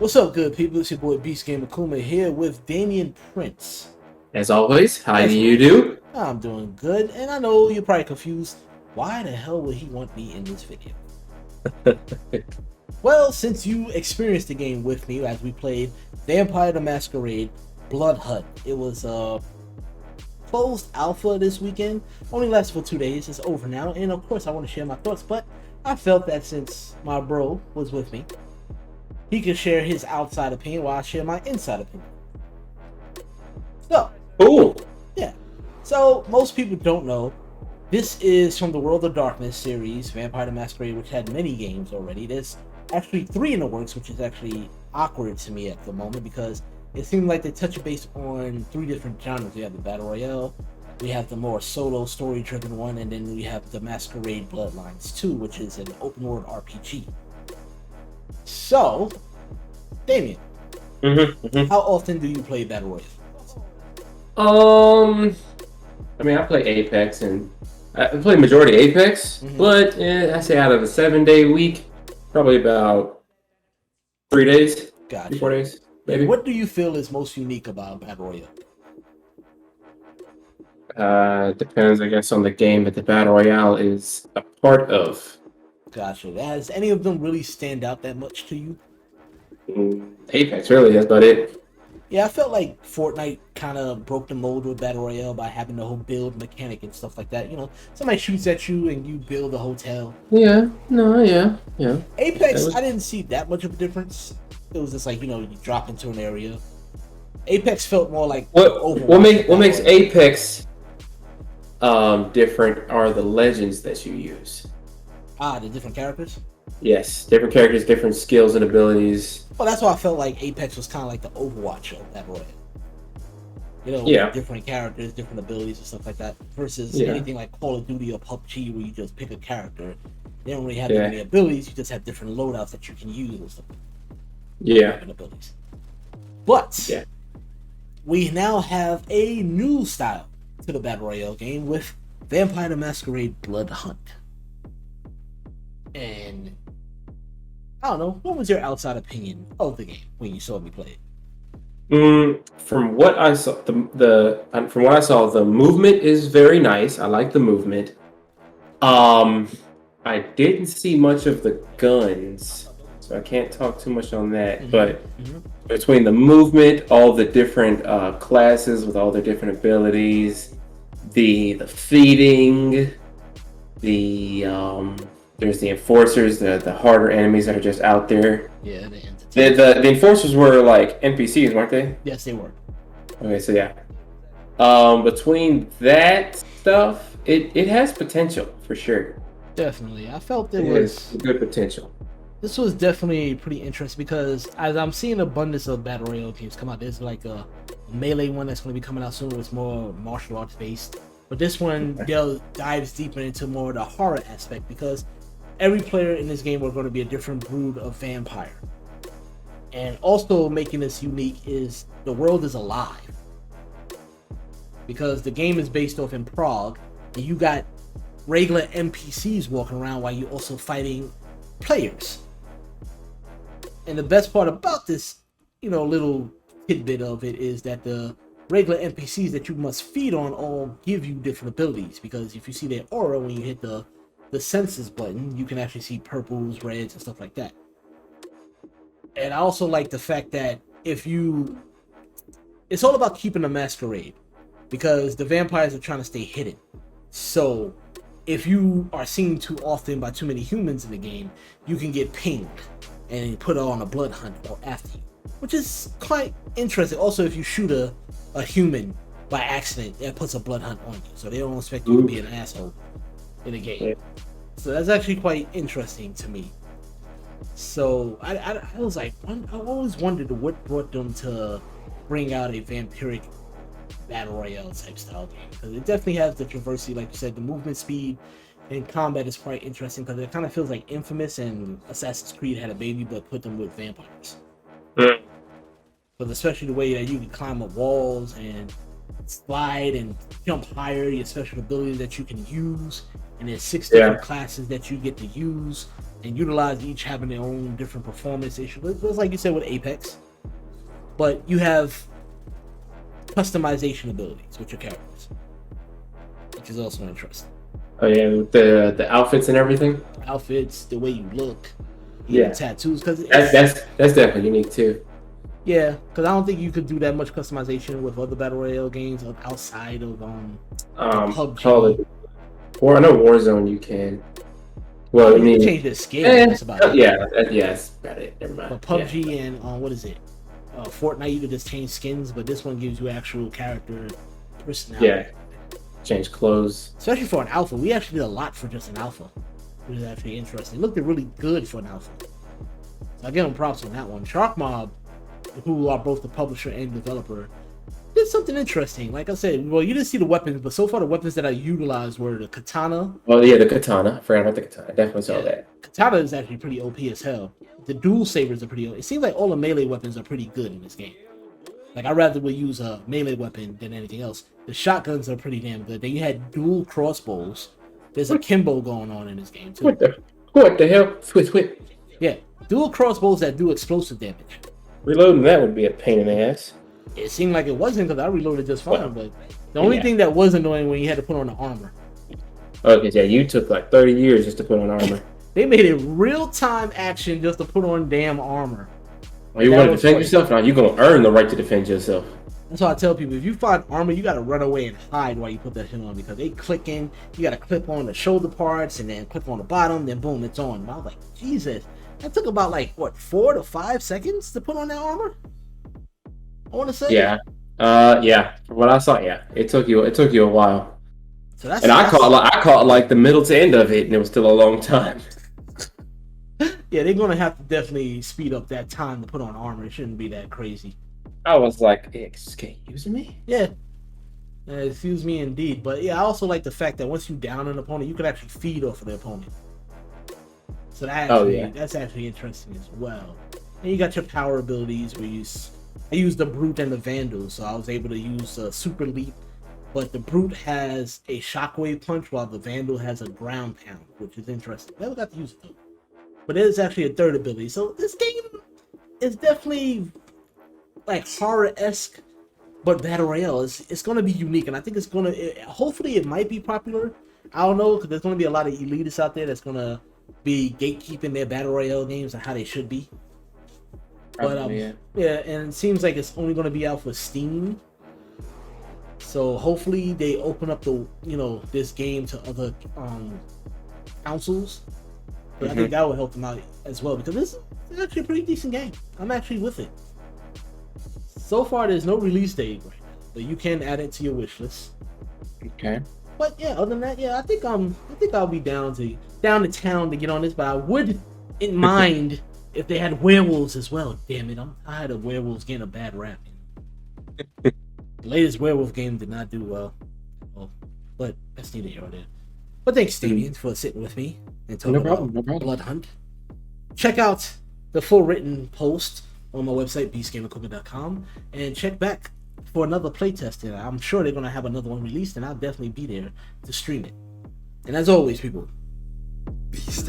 What's up, good people? It's your boy Beast Gamer Kuma here with Dameian Prince. As always, how do As you always, do? I'm doing good, and I know you're probably confused. Why the hell would he want me in this video? Well, since you experienced the game with me as we played Vampire the Masquerade Bloodhunt, it was closed alpha this weekend. Only lasted for 2 days. It's over now, and of course I want to share my thoughts, but I felt that since my bro was with me, he could share his outside opinion while I share my inside opinion. So, Cool. yeah. So, most people don't know, this is from the World of Darkness series, Vampire the Masquerade, which had many games already. There's actually 3 in the works, which is actually awkward to me at the moment because it seemed like they touch base on 3 different genres. We have the Battle Royale, we have the more solo story-driven one, and then we have the Masquerade Bloodlines 2, which is an open-world RPG. So, Damien, how often do you play Battle Royale? I play Apex and I play majority Apex, but I say out of a 7-day week, probably about 3 days, Gotcha. 4 days, maybe. What do you feel is most unique about Battle Royale? Depends, I guess, on the game that the Battle Royale is a part of. Gotcha. Has any of them really stand out that much to you? Apex, really, that's about it. Yeah, I felt like Fortnite kind of broke the mold with Battle Royale by having the whole build mechanic and stuff like that. You know, somebody shoots at you and you build a hotel. Yeah, yeah. Apex, I didn't see that much of a difference. It was just like, you drop into an area. Apex felt more like what makes Apex different are the legends that you use. The different characters? Yes, different characters, different skills and abilities. Well, that's why I felt like Apex was kind of like the Overwatch of Battle Royale. Different characters, different abilities and stuff like that. Versus anything like Call of Duty or PUBG where you just pick a character. They don't really have any abilities, you just have different loadouts that you can use and stuff. Different abilities. But we now have a new style to the Battle Royale game with Vampire the Masquerade Bloodhunt. And I don't know, what was your outside opinion of the game when you saw me play it? From what I saw, the movement is very nice. I like the movement. I didn't see much of the guns, so I can't talk too much on that. But between the movement, all the different classes with all their different abilities, the feeding, there's the enforcers, the harder enemies that are just out there. Yeah, the enforcers were like NPCs, weren't they? Yes, they were. Okay, so yeah. Between that stuff, it has potential for sure. Definitely. I felt there was good potential. This was definitely pretty interesting because as I'm seeing abundance of Battle Royale games come out, there's like a melee one that's going to be coming out soon. It's more martial arts based. But this one dives deeper into more of the horror aspect because every player in this game are going to be a different brood of vampire. And also making this unique is the world is alive. Because the game is based off in Prague, and you got regular NPCs walking around while you're also fighting players. And the best part about this, little tidbit of it is that the regular NPCs that you must feed on all give you different abilities. Because if you see their aura when you hit the senses button, you can actually see purples, reds, and stuff like that. And I also like the fact that it's all about keeping the masquerade because the vampires are trying to stay hidden. So if you are seen too often by too many humans in the game, you can get pinged and put on a blood hunt or after you, which is quite interesting. Also, if you shoot a human by accident, it puts a blood hunt on you, so they don't expect you to be an asshole in the game. So that's actually quite interesting to me. So I was like, I always wondered what brought them to bring out a vampiric Battle Royale type style game, because it definitely has the diversity, like you said. The movement speed and combat is quite interesting because it kind of feels like Infamous and Assassin's Creed had a baby but put them with vampires. But especially the way that you can climb up walls and slide and jump higher, your special abilities that you can use, and there's 6 different classes that you get to use. and utilize each having their own different performance issue. It's like you said with Apex, but you have customization abilities with your characters, which is also interesting. Oh yeah, with the outfits and everything. Outfits, the way you look, Yeah, tattoos, because that's definitely unique too. yeah, because I don't think you could do that much customization with other battle royale games outside of PUBG. Call it, or I know Warzone you can. Well, I You mean, can change the skin. That's about it. yeah, that's about it. Never mind. But PUBG and what is it? Fortnite, you could just change skins, but this one gives you actual character personality. Yeah, change clothes. Especially for an alpha, we actually did a lot for just an alpha, which is actually interesting. It looked really good for an alpha. So I give them props on that one. Shark Mob, who are both the publisher and developer, did something interesting. Like I said, well, you didn't see the weapons, but so far the weapons that I utilized were the katana. Oh yeah, the katana. I forgot about the katana. I definitely saw that. Katana is actually pretty OP as hell. The dual sabers are pretty OP. It seems like all the melee weapons are pretty good in this game. Like, I'd rather would use a melee weapon than anything else. The shotguns are pretty damn good. Then you had dual crossbows. There's a Kimbo going on in this game, too. What the hell? Switch. Yeah, dual crossbows that do explosive damage. Reloading that would be a pain in the ass. It seemed like it wasn't because I reloaded just fine, but the only thing that was annoying when you had to put on the armor. Okay, yeah, you took like 30 years just to put on armor. They made it real-time action just to put on damn armor. Are you want to defend yourself? Now you're going to earn the right to defend yourself. That's why I tell people, if you find armor, you got to run away and hide while you put that shit on, because they clicking. You got to clip on the shoulder parts and then clip on the bottom, then boom, it's on. And I was like, Jesus, that took about like, what, 4 to 5 seconds to put on that armor? I want to say. Yeah. Yeah. From what I saw, yeah. It took you a while. So that's, and I caught like the middle to end of it, and it was still a long time. Yeah, they're gonna have to definitely speed up that time to put on armor. It shouldn't be that crazy. I was like, excuse me? Yeah. Excuse me indeed. But yeah, I also like the fact that once you down an opponent, you can actually feed off of the opponent. So that actually, that's actually interesting as well. And you got your power abilities where I used the Brute and the Vandal, so I was able to use Super Leap. But the Brute has a shockwave punch while the Vandal has a ground pound, which is interesting. Never got to use it though. But it is actually a third ability. So this game is definitely like horror-esque, but battle royale. It's going to be unique, and I think it's going to. Hopefully, it might be popular. I don't know, because there's going to be a lot of elitists out there that's going to be gatekeeping their battle royale games and how they should be. Probably, but yeah, and it seems like it's only going to be out for Steam. So hopefully, they open up this game to other consoles. But I think that will help them out as well, because this is actually a pretty decent game. I'm actually with it. So far, there's no release date right now, but you can add it to your wish list. Okay. But yeah, other than that, yeah, I think I'll be down to town to get on this. But I wouldn't mind if they had werewolves as well. Damn it, I'm tired of werewolves getting a bad rap. The latest werewolf game did not do well. But that's neither here nor there. But thanks, Dameian, for sitting with me and talking about Bloodhunt. Check out the full written post on my website, beastgamercooker.com, and check back for another playtest. And I'm sure they're going to have another one released, and I'll definitely be there to stream it. And as always, people, Beast